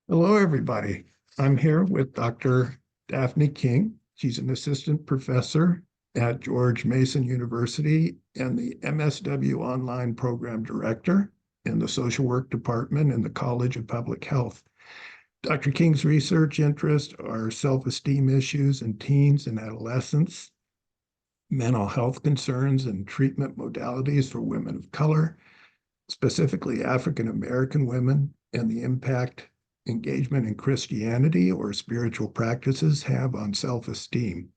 Hello, everybody. I'm here with Dr. Daphne King. She's an assistant professor at George Mason University and the MSW Online Program Director in the Social Work Department in the College of Public Health. Dr. King's research interests are self-esteem issues in teens and adolescents, mental health concerns and treatment modalities for women of color, specifically African American women, and the impact engagement in Christianity or spiritual practices have on self-esteem.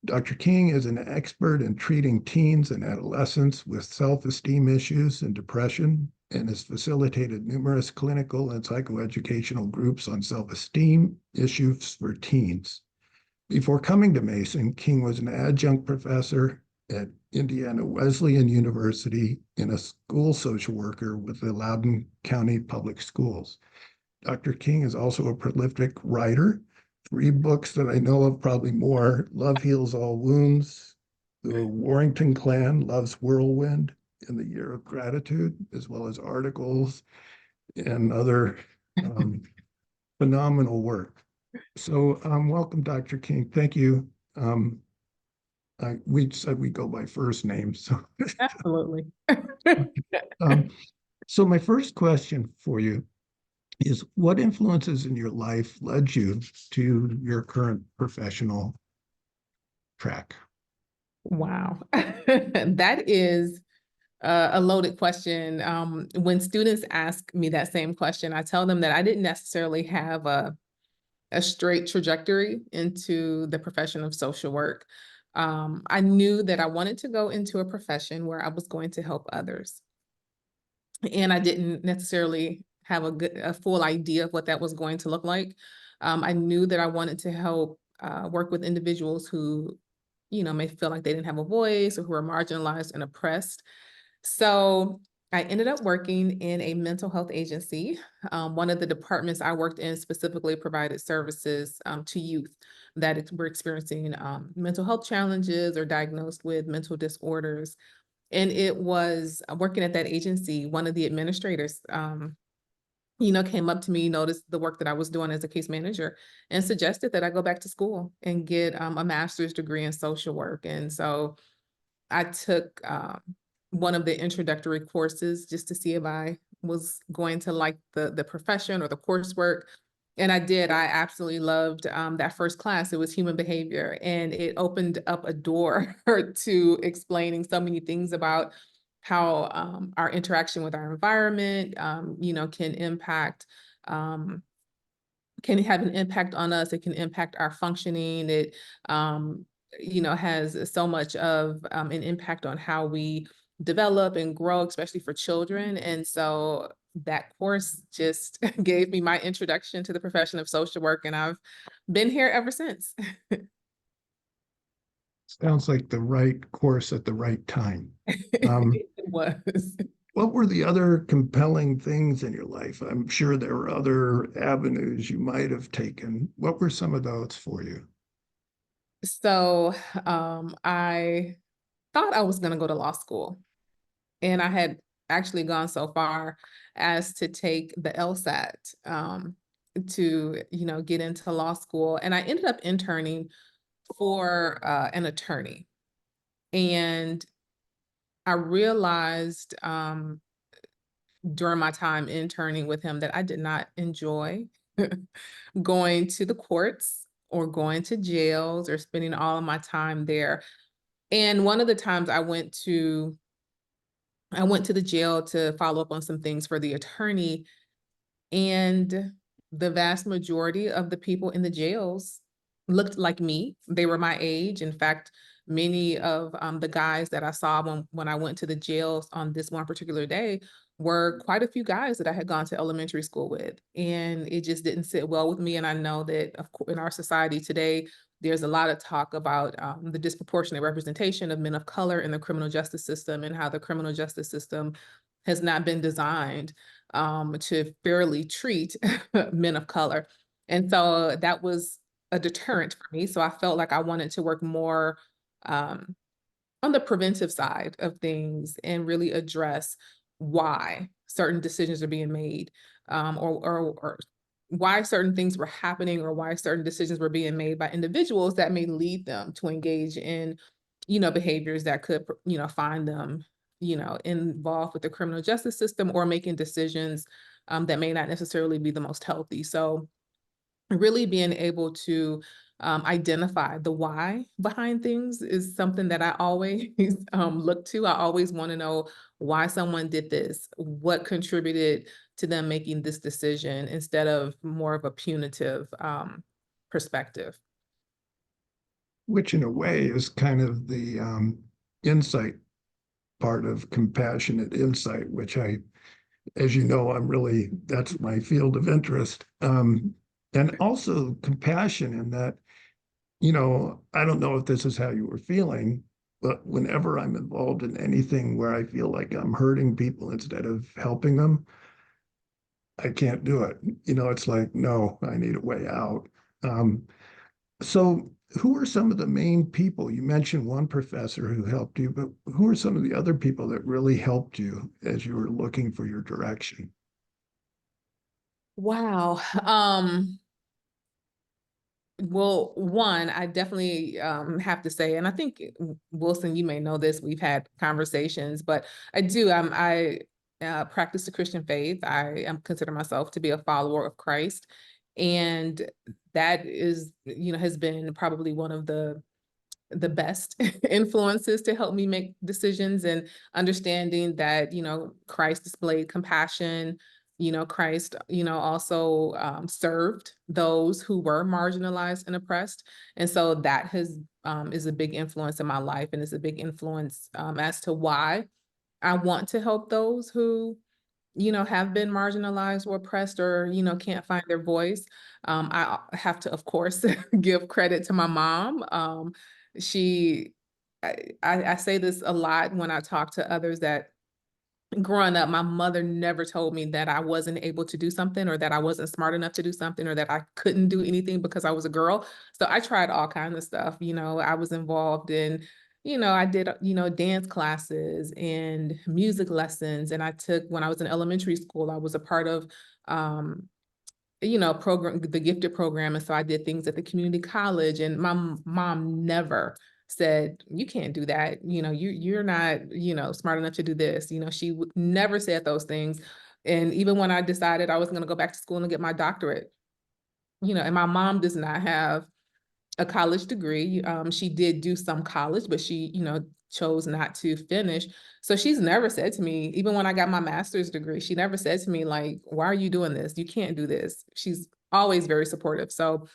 Dr. King is an expert in treating teens and adolescents with self-esteem issues and depression and has facilitated numerous clinical and psychoeducational groups on self-esteem issues for teens. Before coming to Mason, King was an adjunct professor at Indiana Wesleyan University and a school social worker with the Loudoun County Public Schools. Dr. King is also a prolific writer. 3 books that I know of, probably more: Love Heals All Wounds, The Warrington Clan Loves Whirlwind, and The Year of Gratitude, as well as articles and other um, phenomenal work. So welcome, Dr. King. Thank you. We said we go by first names. So, Absolutely. um, so my first question for you is, what influences in your life led you to your current professional track? Wow. That is a loaded question. When students ask me that same question, I tell them that I didn't necessarily have a straight trajectory into the profession of social work. I knew that I wanted to go into a profession where I was going to help others. And I didn't necessarily have a full idea of what that was going to look like. I knew that I wanted to help work with individuals who, may feel like they didn't have a voice or who are marginalized and oppressed. So I ended up working in a mental health agency. One of the departments I worked in specifically provided services to youth that were experiencing mental health challenges or diagnosed with mental disorders. And it was working at that agency, one of the administrators, came up to me, noticed the work that I was doing as a case manager, and suggested that I go back to school and get a master's degree in social work. And so I took one of the introductory courses just to see if I was going to like the profession or the coursework. And I did. I absolutely loved that first class. It was human behavior, and it opened up a door to explaining so many things about how our interaction with our environment, can impact, can have an impact on us. It can impact our functioning. It, has so much of an impact on how we develop and grow, especially for children. And so that course just gave me my introduction to the profession of social work, and I've been here ever since. Sounds like the right course at the right time. Um, It was. what were the other compelling things in your life? I'm sure there were other avenues you might have taken. What were some of those for you? So I thought I was going to go to law school, and I had actually gone so far as to take the LSAT to, get into law school. And I ended up interning for an attorney. And I realized during my time interning with him that I did not enjoy going to the courts or going to jails or spending all of my time there. And one of the times I went to the jail to follow up on some things for the attorney, and the vast majority of the people in the jails looked like me. They were my age. In fact, many of the guys that I saw when I went to the jails on this one particular day were quite a few guys that I had gone to elementary school with. And it just didn't sit well with me. And I know that, of course, in our society today, there's a lot of talk about the disproportionate representation of men of color in the criminal justice system, and how the criminal justice system has not been designed to fairly treat men of color. And so that was a deterrent for me. So I felt like I wanted to work more um, on the preventive side of things and really address why certain decisions are being made, or why certain things were happening or why certain decisions were being made by individuals that may lead them to engage in, behaviors that could, find them, involved with the criminal justice system or making decisions that may not necessarily be the most healthy. So really being able to identify the why behind things is something that I always look to. I always want to know why someone did this, what contributed to them making this decision instead of more of a punitive perspective. which in a way is kind of the insight part of compassionate insight, which as you know, that's my field of interest. And also compassion in that, I don't know if this is how you were feeling, but whenever I'm involved in anything where I feel like I'm hurting people instead of helping them, I can't do it. It's like, no, I need a way out. Um, so who are some of the main people? You mentioned one professor who helped you, but who are some of the other people that really helped you as you were looking for your direction? Wow. Well, one, I definitely have to say, and I think Wilson, you may know this, we've had conversations, but I do, I practice the Christian faith. I am consider myself to be a follower of Christ. And that is, has been probably one of the best influences to help me make decisions and understanding that, Christ displayed compassion, Christ, also served those who were marginalized and oppressed. And so that has is a big influence in my life and is a big influence as to why I want to help those who have been marginalized or oppressed or, can't find their voice. I have to, of course, give credit to my mom. She, I say this a lot when I talk to others that growing up, my mother never told me that I wasn't able to do something or that I wasn't smart enough to do something or that I couldn't do anything because I was a girl. So I tried all kinds of stuff. I was involved in, I did, dance classes and music lessons. And I took, when I was in elementary school, I was a part of, program, the gifted program. And so I did things at the community college and my mom never said, you can't do that. You're not, smart enough to do this. She never said those things. And even when I decided I was going to go back to school and get my doctorate, and my mom does not have a college degree. She did do some college, but she, chose not to finish. So she's never said to me, even when I got my master's degree, she never said to me like, why are you doing this? You can't do this. She's always very supportive. So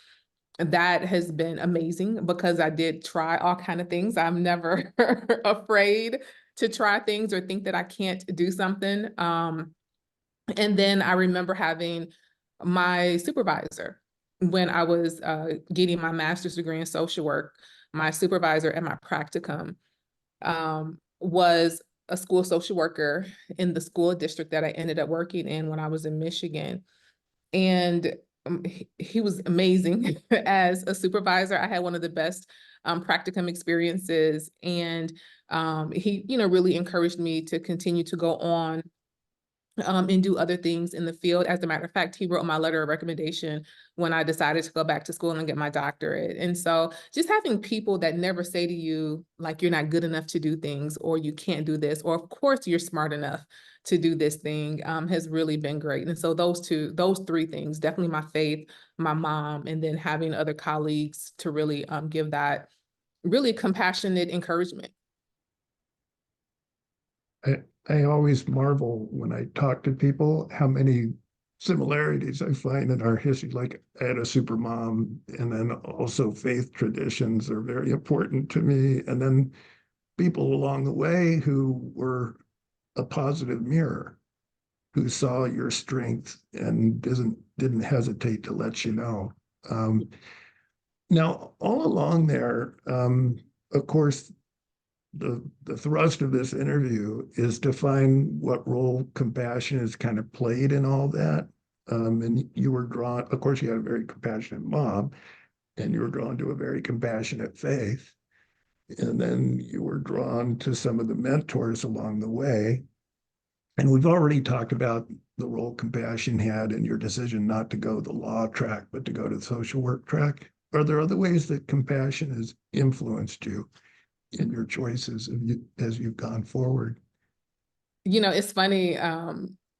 that has been amazing because I did try all kind of things. I'm never afraid to try things or think that I can't do something. And then I remember having my supervisor when I was getting my master's degree in social work. My supervisor at my practicum was a school social worker in the school district that I ended up working in when I was in Michigan. And he was amazing as a supervisor. I had one of the best practicum experiences. And he, really encouraged me to continue to go on and do other things in the field. As a matter of fact, he wrote my letter of recommendation when I decided to go back to school and get my doctorate. And so just having people that never say to you, like, you're not good enough to do things, or you can't do this, or of course you're smart enough to do this thing has really been great. And so those three things, definitely my faith, my mom, and then having other colleagues to really give that really compassionate encouragement. I always marvel when I talk to people how many similarities I find in our history. Like I had a super mom, and then also faith traditions are very important to me. And then people along the way who were a positive mirror, who saw your strength and didn't hesitate to let you know. Um, Now, all along there, of course, the thrust of this interview is to find what role compassion has kind of played in all that. And you were drawn, of course, you had a very compassionate mom, and you were drawn to a very compassionate faith. And then you were drawn to some of the mentors along the way. And we've already talked about the role compassion had in your decision not to go the law track, but to go to the social work track? Are there other ways that compassion has influenced you in your choices as you've gone forward? It's funny,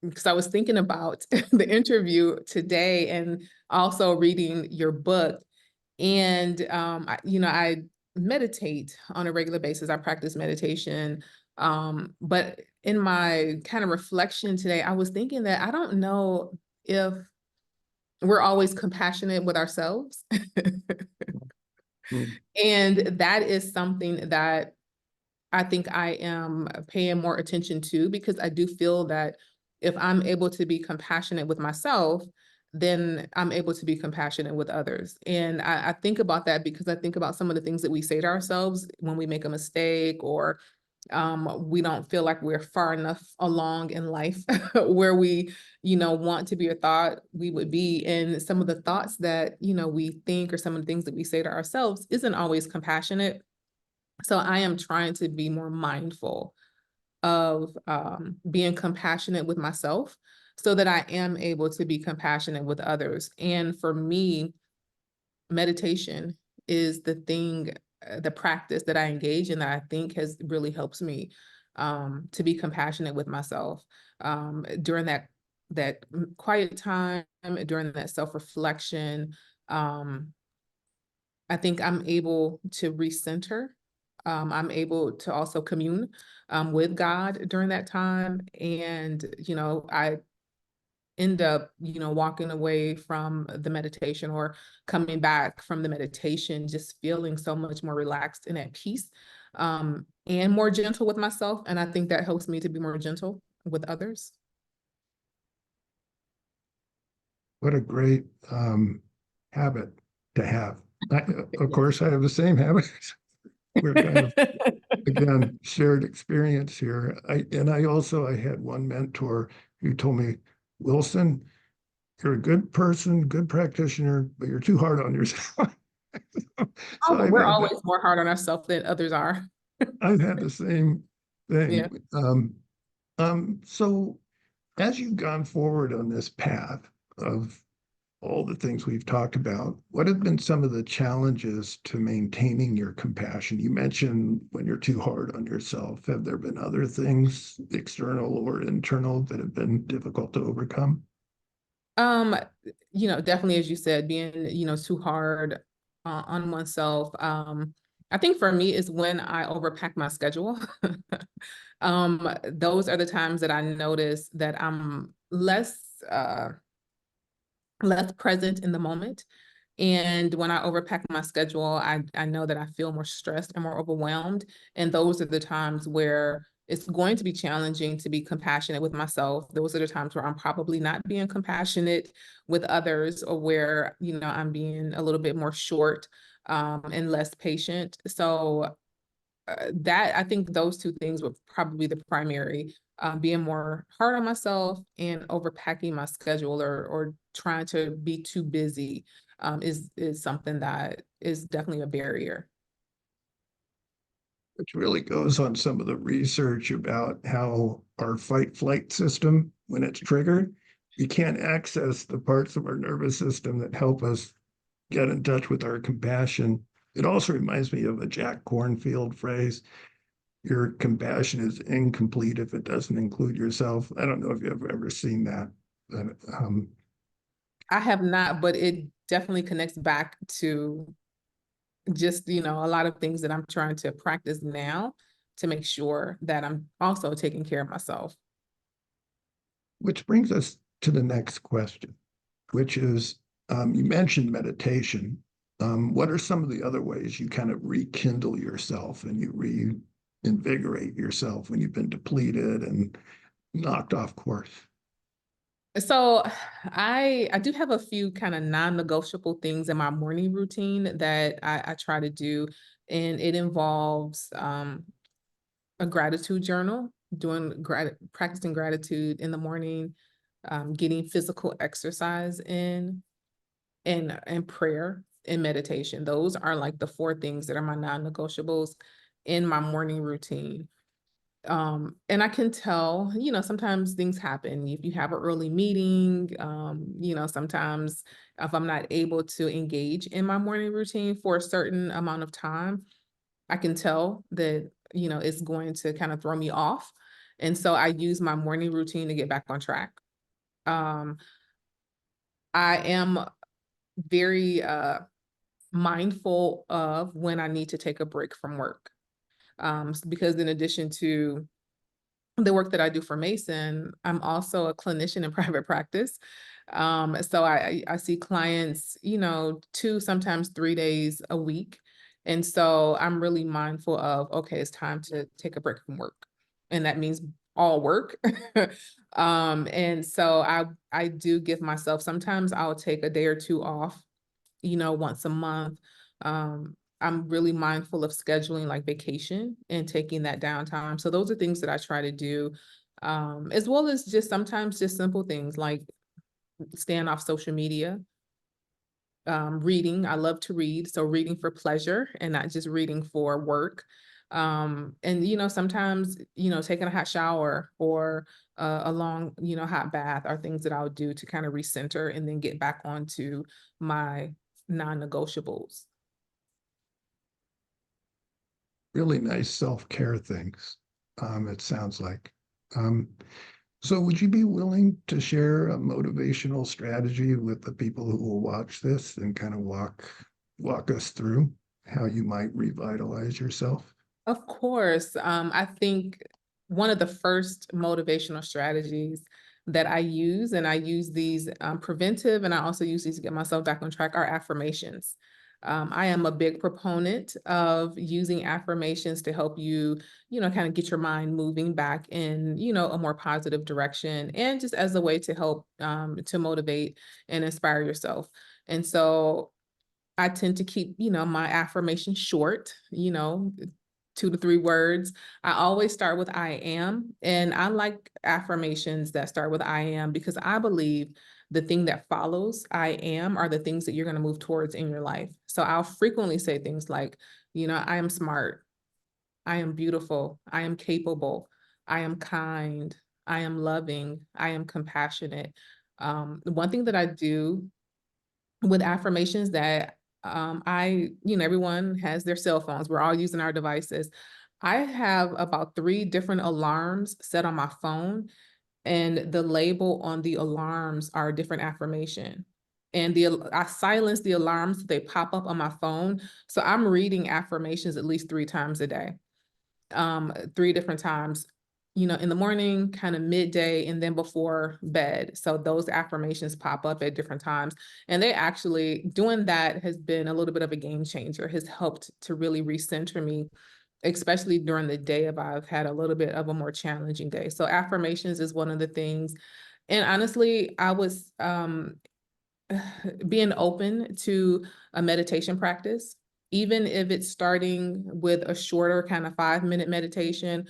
because I was thinking about the interview today and also reading your book. And I meditate on a regular basis. I practice meditation. But in my kind of reflection today, I was thinking that I don't know if we're always compassionate with ourselves. Mm. And that is something that I think I am paying more attention to, because I do feel that if I'm able to be compassionate with myself, then I'm able to be compassionate with others. And I think about that because I think about some of the things that we say to ourselves when we make a mistake, or we don't feel like we're far enough along in life where we, want to be or thought we would be. And some of the thoughts that, we think, or some of the things that we say to ourselves isn't always compassionate. So I am trying to be more mindful of being compassionate with myself so that I am able to be compassionate with others. And for me, meditation is the thing, the practice that I engage in that I think has really helps me to be compassionate with myself during that quiet time, during that self-reflection. Um, I think I'm able to recenter. I'm able to also commune with God during that time. And, I end up, walking away from the meditation or coming back from the meditation, just feeling so much more relaxed and at peace, and more gentle with myself. And I think that helps me to be more gentle with others. What a great habit to have. Of course, I have the same habit. We're kind of, again, shared experience here. I had one mentor who told me, Wilson, you're a good person, good practitioner, but you're too hard on yourself. So Oh, we're always more hard on ourselves than others are. I've had the same Yeah. thing. So as you've gone forward on this path of all the things we've talked about, what have been some of the challenges to maintaining your compassion? You mentioned when you're too hard on yourself. Have there been other things, external or internal, that have been difficult to overcome? Um, definitely, as you said, being, too hard on oneself. I think for me is when I overpack my schedule. Those are the times that I notice that I'm less present in the moment. And when I overpack my schedule, I know that I feel more stressed and more overwhelmed. And those are the times where it's going to be challenging to be compassionate with myself. Those are the times where I'm probably not being compassionate with others, or where, I'm being a little bit more short and less patient. So that I think those two things were probably the primary, being more hard on myself and overpacking my schedule, or trying to be too busy, is something that is definitely a barrier. Which really goes on some of the research about how our fight flight system, when it's triggered, you can't access the parts of our nervous system that help us get in touch with our compassion. It also reminds me of a Jack Cornfield phrase: your compassion is incomplete if it doesn't include yourself. I don't know if you've ever seen that, but I have not, but it definitely connects back to just, a lot of things that I'm trying to practice now to make sure that I'm also taking care of myself. which brings us to the next question, which is, you mentioned meditation. What are some of the other ways you kind of rekindle yourself and you reinvigorate yourself when you've been depleted and knocked off course? So I do have a few kind of non-negotiable things in my morning routine that I try to do, and it involves a gratitude journal, practicing gratitude in the morning, getting physical exercise in, and prayer and meditation. Those are like the four things that are my non-negotiables in my morning routine. And I can tell, sometimes things happen. If you have an early meeting, sometimes if I'm not able to engage in my morning routine for a certain amount of time, I can tell that, it's going to kind of throw me off. And so I use my morning routine to get back on track. Um, I am very mindful of when I need to take a break from work. Because in addition to the work that I do for Mason, I'm also a clinician in private practice. So I see clients, 2, sometimes 3 days a week. And so I'm really mindful of, okay, it's time to take a break from work. And that means all work. And so I do give myself, sometimes I'll take a day or two off, once a month. I'm really mindful of scheduling like vacation and taking that downtime. So those are things that I try to do, as well as just sometimes just simple things like staying off social media, reading. I love to read, so reading for pleasure and not just reading for work. And sometimes taking a hot shower or a long hot bath are things that I'll do to kind of recenter and then get back onto my non-negotiables. Really nice self-care things, it sounds like. Um, so would you be willing to share a motivational strategy with the people who will watch this and kind of walk us through how you might revitalize yourself? Of course. I think one of the first motivational strategies that I use, and I use these preventive, and I also use these to get myself back on track, are affirmations. I am a big proponent of using affirmations to help you, kind of get your mind moving back in, a more positive direction, and just as a way to help to motivate and inspire yourself. And so I tend to keep, my affirmation short, 2 to 3 words. I always start with I am. And I like affirmations that start with I am because I believe the thing that follows I am are the things that you're going to move towards in your life. So I'll frequently say things like, I am smart. I am beautiful. I am capable. I am kind. I am loving. I am compassionate. One thing that I do with affirmations that everyone has their cell phones. We're all using our devices. I have about 3 different alarms set on my phone, and the label on the alarms are a different affirmation. And I silence the alarms so they pop up on my phone. So I'm reading affirmations at least 3 times a day, 3 different times, in the morning, kind of midday, and then before bed. So those affirmations pop up at different times. And they actually, doing that has been a little bit of a game changer, has helped to really recenter me, especially during the day if I've had a little bit of a more challenging day. So affirmations is one of the things. And honestly, I was being open to a meditation practice, even if it's starting with a shorter kind of 5-minute meditation.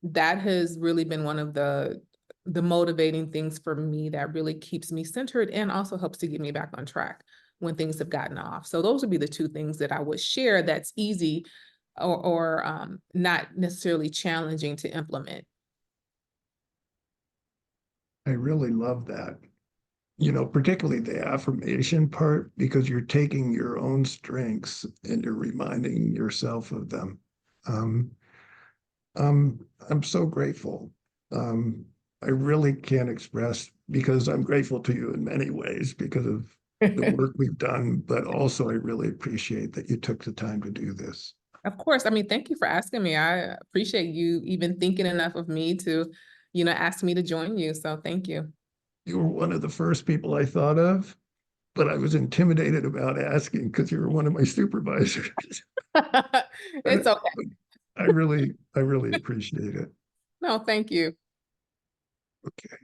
That has really been one of the motivating things for me that really keeps me centered and also helps to get me back on track when things have gotten off. So those would be the 2 things that I would share that's easy or not necessarily challenging to implement. I really love that. Particularly the affirmation part, because you're taking your own strengths and you're reminding yourself of them. Um, I'm so grateful. Um, I really can't express because I'm grateful to you in many ways because of the work we've done, but also I really appreciate that you took the time to do this. Of course. I mean, thank you for asking me. I appreciate you even thinking enough of me to, ask me to join you. So thank you. You were one of the first people I thought of, but I was intimidated about asking because you were one of my supervisors. It's But okay. I really appreciate it. No, thank you. Okay.